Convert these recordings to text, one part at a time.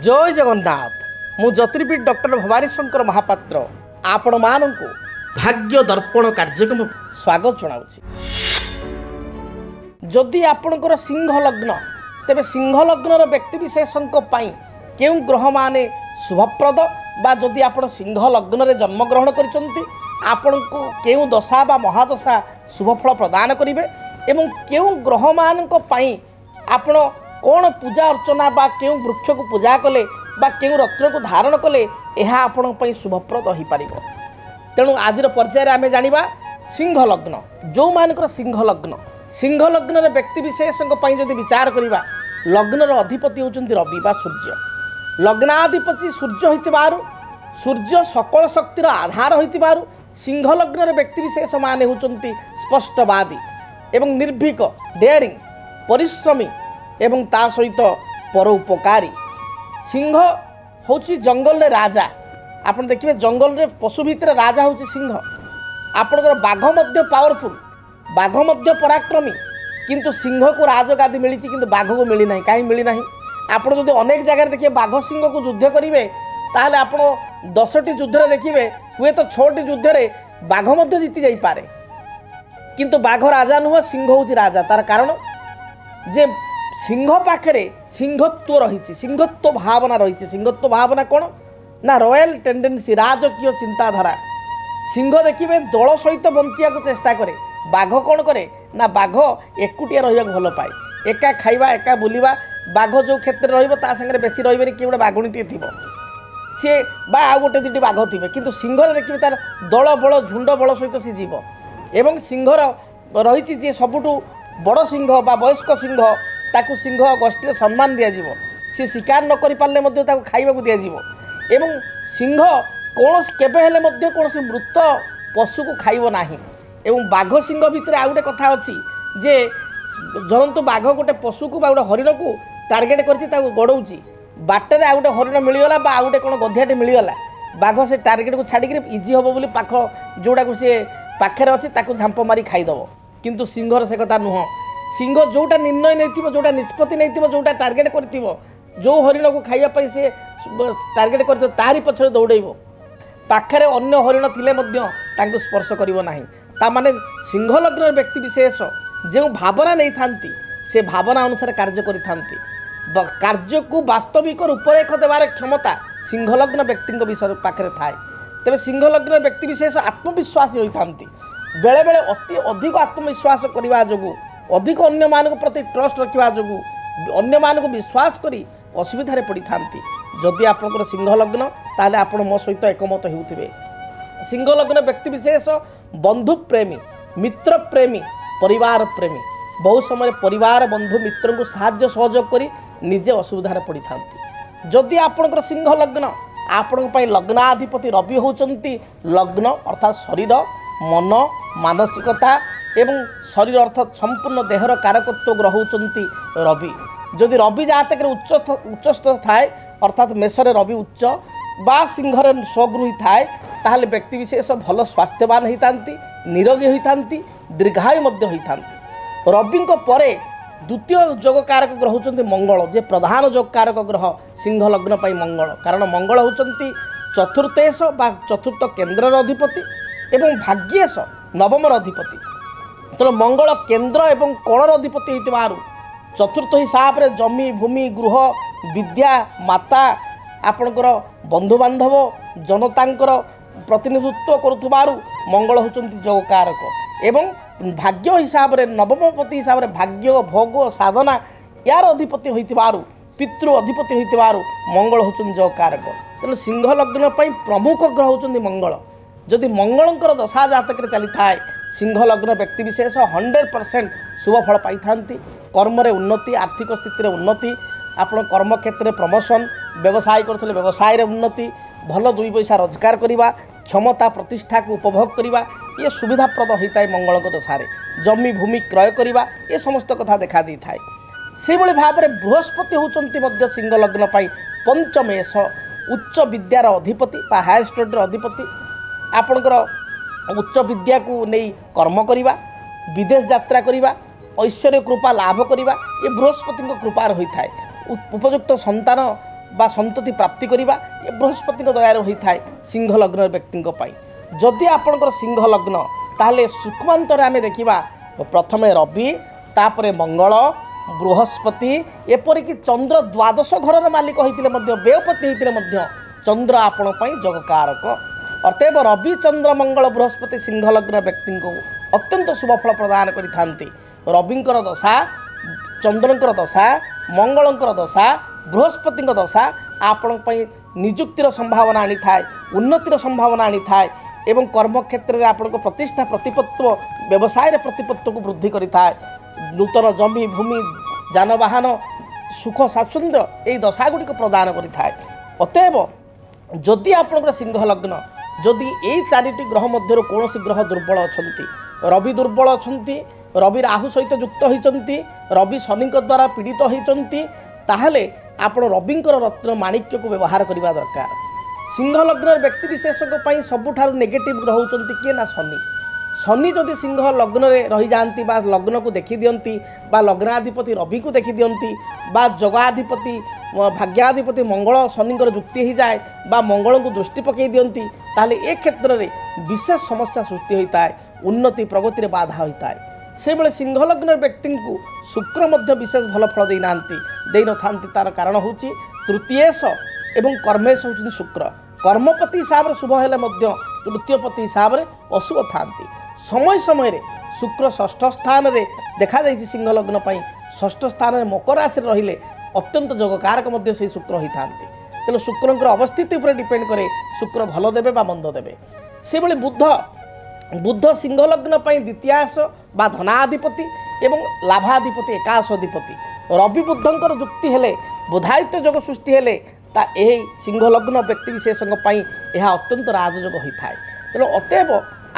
जय जगन्नाथ मु ज्योतिर्विद डॉक्टर भवानी शंकर महापात्र आपण मानू भाग्य दर्पण कार्यक्रम स्वागत जनाऊँगी। जदि आपणकर सिंह लग्न तेबे सिंह लग्नर व्यक्तिविशेषों क्यों ग्रह माने शुभप्रद बा जदि आपण सिंह लग्न रे जन्म ग्रहण करिसंती आपण को केउ दशा बा महादशा शुभफल प्रदान करिवे एवं केउ ग्रह मानक पई आपण कौन पूजा अर्चना बा केउ वृक्ष को पूजा कले बा केउ रत्न को धारण कले यह आपण पई शुभप्रद हो पारिबो। तेणु आजिर पर्यायर आमे जानिबा सिंह लग्न जो मानकर सिंह लग्न व्यक्ति विशेषों पई जदि विचार करिबा लग्नर अधिपति होचंती रवि बा सूर्य। लग्नाधिपति सूर्य होइतिबारु सूर्य सकल शक्तिर आधार होइतिबारु सिंह लग्नर व्यक्ति विशेष माने होचंती स्पष्टवादी एवं निर्भीक डेयरिंग परिश्रमी एवं ता सहित परोपकारी। सिंह होची जंगल रे राजा। आपण देखिबे जंगल रे पशु भितर राजा होची सिंह। आपणकर बाघ मध्य पावरफुल बाघ मध्य पराक्रमी किंतु सिंह को राजगादी मिली किंतु बाघ को मिली नहीं। कहीं मिली नहीं? आपण जदि अनेक जगह देखिए बाघ सिंह को युद्ध करेंगे ताहले आपण 10टी युद्ध देखिए हुए तो 6टी युद्ध रे बाघ मध्य जीति जाई पारे किंतु बाघ राजा नुह सिंह होची राजा। तार कारण जे सिंह पाखरे सिंहत्व रही सिंहत्व भावना रही। सिंहत्व भावना कौन ना रॉयल टेंडेंसी राजकीय चिंताधारा। सिंह देखिए दल सहित बंचिया को चेष्टा करे। बाघ कौन करे ना बाघ एकुटिया रहा भल पाए एका खाइबा एका बुलिबा। बाघ जो क्षेत्र रहा सागर बेसी रही किए गोटे बाघुणीटे थी सी बा आ गोटे दुटी बाघ थे किंतु सिंह देखिए तार दल बल झुंड बल सहित सी जीव एवं सिंहर रही जी सबुठू बड़ सिंह बा वयस्क सिंह ताकू सिंह गोष्ठी सम्मान दिज्व। सी शिकार न कर पारे खाइबा दिज्व एवं सिंह कौन केबे कौन मृत पशु को खाइब नाही। एवं बाघ सिंह भितर आ गोटे कथा अच्छी जे धरतु बाघ गोटे पशु को गोटे हरिण को टार्गेट कर गड़ौची बाटर आ गोटे हरिण मिलगला बा आ गोटे कौन गधियाटे मिलगला बाघ से टार्गेट को छाड़ी इजी हम बोली पाख जोड़ा को सी पाखे अच्छी झांप मारी खाईदेव किंतु सिंहर से कथा नुह। सिंह जोटा निर्णय नहीं जोटा निष्पत्ति नहीं जोटा टार्गेट कर जो हरिण को खाइबा से टार्गेट कर तारी पछरे दौड़ेब पाखरे अन्य हरिण थिले स्पर्श करिवो नाही। तामाने सिंह लग्न व्यक्ति विशेष जो भावना नहीं थांती से भावना अनुसार कार्य करिथांती। कार्य को वास्तविक रूपरेख देवार क्षमता सिंह लग्न व्यक्ति विषय पाखरे थाए। तेरे सिंह लग्न व्यक्ति विशेष आत्मविश्वासी होइथांती। बेले बेले अति अधिक आत्मविश्वास करने जो अधिक अन्य मान प्रति ट्रस्ट रखा जो अन्य मान को विश्वास करी असुविधा पड़ी था। जदि आपंकर सिंह लग्न ताले आप मो सहित एकमत होउथिबे। सिंह लग्न व्यक्ति विशेष बंधु प्रेमी मित्र प्रेमी परिवार प्रेमी बहुत समय परिवार बंधु मित्र को साहाय्य सहयोग करी निजे असुविधा पड़ी था। जदि आपंकर सिंह लग्न आपण लग्नाधिपति रवि होचंती लग्न अर्थात शरीर मन मानसिकता एवं शरीर अर्थात संपूर्ण देहर कारकत्व ग्रह होचंती रवि। जदि रवि जातक उच्चस्थ थाए अर्थात मेषरे रवि उच्च बा सिंहर स्वगृही थाए ताहले व्यक्ति विशेष भल स्वास्थ्यवान होइतांती निरोगी होइतांती दीर्घायु मध्य होइतांती। रवि परे द्वितीय जोगकारक ग्रह होचंती मंगल जे प्रधान जोगकारक ग्रह सिंह लग्न पाई मंगल। कारण मंगल होचंती चतुर्थेश बा चतुर्थ केन्द्रर अधिपति एवं भाग्येश नवमर अधिपति। तेणु मंगल केन्द्र एवं कणर अधिपति होइतिबारु चतुर्थ हिसाब रे जमी भूमि गृह विद्या माता आपणकर बंधुबांधव जनतांकर प्रतिनिधित्व करुथबारु मंगल होचंती जोगकारक एवं भाग्य हिसाब रे नवमपति हिसाब रे भाग्य भोग साधना यार अधिपति होइतिबारु पितृ अधिपति होइतिबारु मंगल होचंती जोगकारक। तेणु सिंह लग्न पई प्रमुख ग्रह होचंती मंगल। जदि मंगलंकर दशा जातक चली थाए सिंह लग्न व्यक्ति विशेष 100% शुभफल पाई थांती। कर्म रे उन्नति आर्थिक स्थिति रे उन्नति आपण कर्म क्षेत्र में प्रमोशन व्यवसाय करथिले व्यवसाय रे उन्नति भल 2 पैसा रोजगार करिबा क्षमता प्रतिष्ठा को उपभोग करिबा ये सुविधाप्रद होता है। मंगल दशारे जमी भूमि क्रय करिबा ये समस्त कथा देखा दी थाए। से भली भाव में बृहस्पति होचंती मध्य सिंह लग्न पाई पंचमेश उच्च विद्यार अधिपति बा हायर स्टडी अधिपति। आपणकर उच्च विद्या को नहीं कर्म करिबा विदेश यात्रा करिबा ऐश्वर्य कृपा लाभ करिबा ये बृहस्पति कृपार होता है। उपयुक्त संतान बा संतति प्राप्ति करवा ये बृहस्पति दयार होता है सिंह लग्न व्यक्ति जदि आपणकर सिंह लग्न ताहले शुक्रांतर आम देखा प्रथम रवि तापर मंगल बृहस्पति एपरिक चंद्र द्वादश घर मालिक होते व्ययपति होते चंद्र आपण जगकारक अतएव रवि चंद्र मंगल बृहस्पति सिंह लग्न व्यक्ति को अत्यंत शुभफल प्रदान करि रविंकर दशा चंद्रंकर दशा मंगलंकर दशा बृहस्पति दशा आपण निजुक्तिर संभावना आनी थाए उन्नतिर संभावना आनी थाए एवं कर्म क्षेत्र में आपण प्रतिष्ठा प्रतिपत्व व्यवसाय प्रतिपत्व को वृद्धि करिथाए नूतन जमी भूमि जानवाहन सुख स्वाच्छंद्य यही दशा गुड़िक प्रदान करिथाए अतएव जदि आपणकर सिंह लग्न जदि यही चारिटी ग्रह मध्य कौन ग्रह दुर्बल अच्छा रवि दुर्बल अच्छा रवि राहु सहित युक्त होती रवि शनि द्वारा पीड़ित होती ताहले आपण रविंकर रत्न माणिक्य को व्यवहार करने दरकार सिंह लग्न व्यक्ति विशेषज्ञ सबुठार नेगेटिव रोचंती किए ना शनि शनि जदि सिंह लग्न में रही जाती लग्न को देखी दियंती लग्नाधिपति रवि को देखी दियंती जगाधिपति भाग्याधिपति मंगल शनि जुक्ति हो जाए मंगल को दृष्टि पकई दियंती ताहले ए क्षेत्र में विशेष समस्या सृष्टि होता है उन्नति प्रगति बाधा होता है से बेले सिंह लग्न व्यक्ति को शुक्र मध्य विशेष भल फल दे न था तार कारण हूँ तृतीयेश एवं कर्मेश होती शुक्र कर्मपति हिसाब से शुभ हेले तृतीयपति हिसाब से अशुभ था समय समय रे शुक्र षष्ठ स्थान रे देखा जाइए सिंह लग्न षष्ठ स्थान में मकर राशि रहिले अत्यंत जगकारक मध्य से शुक्र होता तेणु शुक्रंकर अवस्थिति पर डिपेंड करे शुक्र भल देवे बा मंद देवे से भली बुध सिंह लग्न द्वितीयाश बा धनाधिपति एवं लाभाधिपति एकादशाधिपति रवि बुद्धंकर जुक्ति हेले बुधायित्व जोग सृष्टि हेले ता यही सिंह लग्न व्यक्ति विशेषज्ञ यह अत्यंत राजयोग होता है तेणु अतएव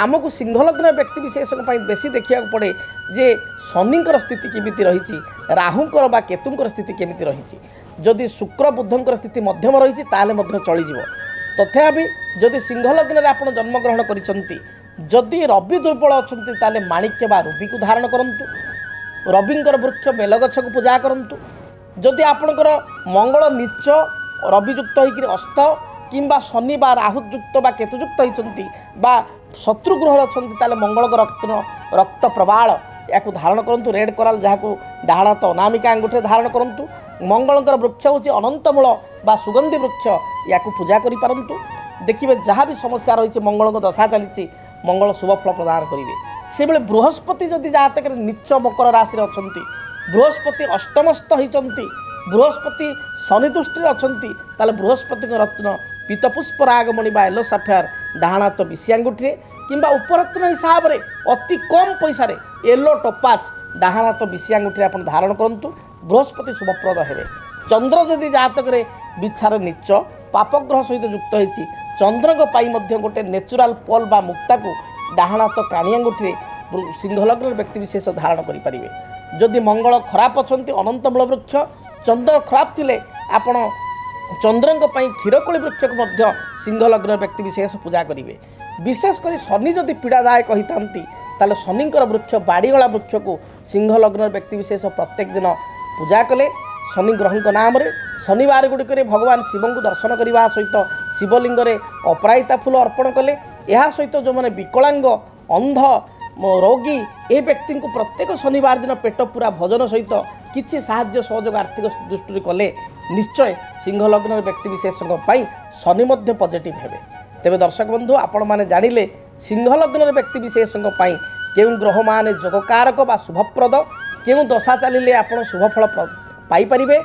आमको सिंह लग्न व्यक्ति विशेषज्ञ बेसी देखा पड़े जे शनिंकर स्थिति केमिति रही राहुंकर बा केतुंकर स्थिति केमिति रही जदि शुक्र बुधंकर स्थिति मध्यम रही चलीज तथापि जदि सिंह लग्न में आप जन्मग्रहण करिसंती जदि रवि दुर्बल अच्छा ताले माणिक्य बा रवि को धारण करंतु रविंकर वृक्ष बेलगछ को पूजा करंतु जदि आपणकर मंगल नीच रवियुक्त होकर अस्त किंबा शनि बा राहुयुक्त बा केतुयुक्त होती शत्रुगृह अच्छा मंगल रक्त प्रबाल या धारण करूँ रेड कराल जहाँ डाण हाथ अनामिका अंगूठे धारण करूँ मंगलकर वृक्ष हूँ अनंतमूल बा सुगंधी वृक्ष या पूजा करूँ देखिए जहाँ भी समस्या रही मंगल दशा चली मंगल शुभ फल प्रदान करेंगे से बेले बृहस्पति जदि जातक नीच मकर राशि अच्छा बृहस्पति अष्टमस्थ होती बृहस्पति शनि दृष्टि अच्छा बृहस्पति रत्न पीतपुष्प रागमणि बा येलो साफायर डाण हाथ बिशी अंगुठी कि उपरत्न हिसाब से अति कम पैसा येलो टोपाच डाण हाथ बिशी अंगुठी आप धारण करूँ बृहस्पति शुभप्रद हे चंद्र जदि जातक बिछार नीच पापग्रह सहित युक्त होती चंद्र गोटे नेचुराल पल बा मुक्ता को डाण हाथ काणी अंगुठी सिंह लग्न व्यक्ति विशेष धारण करें जदि मंगल खराब अच्छा अनंतमूल वृक्ष चंद्र खराब थिले आपण चंद्रंक क्षीरकोली वृक्ष को सिंह लग्न व्यक्ति विशेष पूजा करेंगे विशेषकर शनि जदि पीड़ादायक होता शनिंकर वृक्ष बाड़ीगला वृक्ष को सिंह लग्न व्यक्ति विशेष प्रत्येक दिन पूजा कले शनि ग्रह नाम शनिवार गुड़िक भगवान शिव को दर्शन करने सहित शिवलिंग अपराजिता फूल अर्पण कले यह सहित जो मैंने विकलांग अंध रोगी ए व्यक्ति को प्रत्येक शनिवार दिन पेट पूरा भोजन सहित किसी साहाय्य सहयोग आर्थिक दृष्टि कले निश्चय सिंह लग्न व्यक्ति विशेषज्ञ शनि मध्य पॉजिटिव हेबे तेबे दर्शक बंधु आपण माने जानिले सिंह लग्न व्यक्ति विशेषज्ञ केउं ग्रह माने जोगकारक बा शुभप्रद केउं दशा चलिले आपण शुभफल पाई परिबे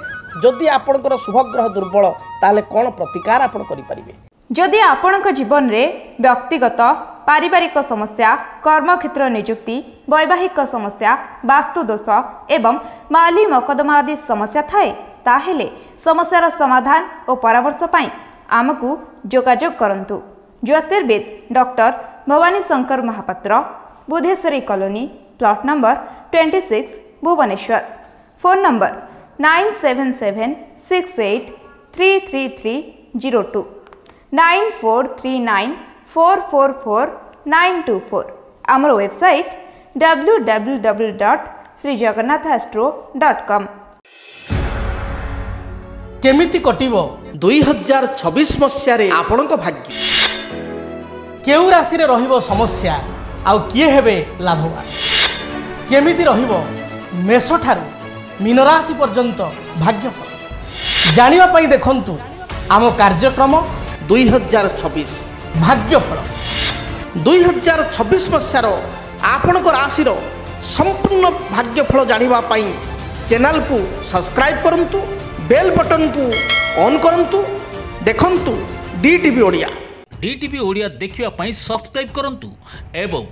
जदि आपणकर शुभ ग्रह दुर्बल ताले कोन प्रतिकार आपण करि परिबे जदि आपणक जीवन रे व्यक्तिगत पारिवारिक समस्या कर्मक्षेत्र नियुक्ति वैवाहिक समस्या वास्तु दोष एवं माली मकदमा आदि समस्या थाए ताहेले समस्यार समाधान और परामर्श पाई आमको जोगाजोग करंतु ज्योतिर्विद doctor Bhabani Shankar Mahapatra Budheswari colony plot number 26 Bhubaneswar phone number 9776833302 9439444924 आमर वेबसाइट www.srijagannathastro.com। केमिति कटिब 2026 मसीह आपणक भाग्य केउ राशि रे रहिबो समस्या आउ किए हेबे लाभवान केमिति रहिबो मेष ठारू मीन राशि पर्यंत भाग्यफल जानिबा पई देखंतु आम कार्यक्रम 2026 भाग्यफल 2026 मसीहार आपणक राशि संपूर्ण भाग्यफल जानिबा पई चैनल को सब्सक्राइब करंतु बेल बटन को ऑन करंतु देखंतु डीटीवी ओडिया डीटीवी ओडिया देखिवा पई सब्सक्राइब करंतु एवं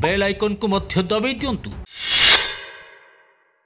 बेल आइकन को मध्य दबाई दियंतु।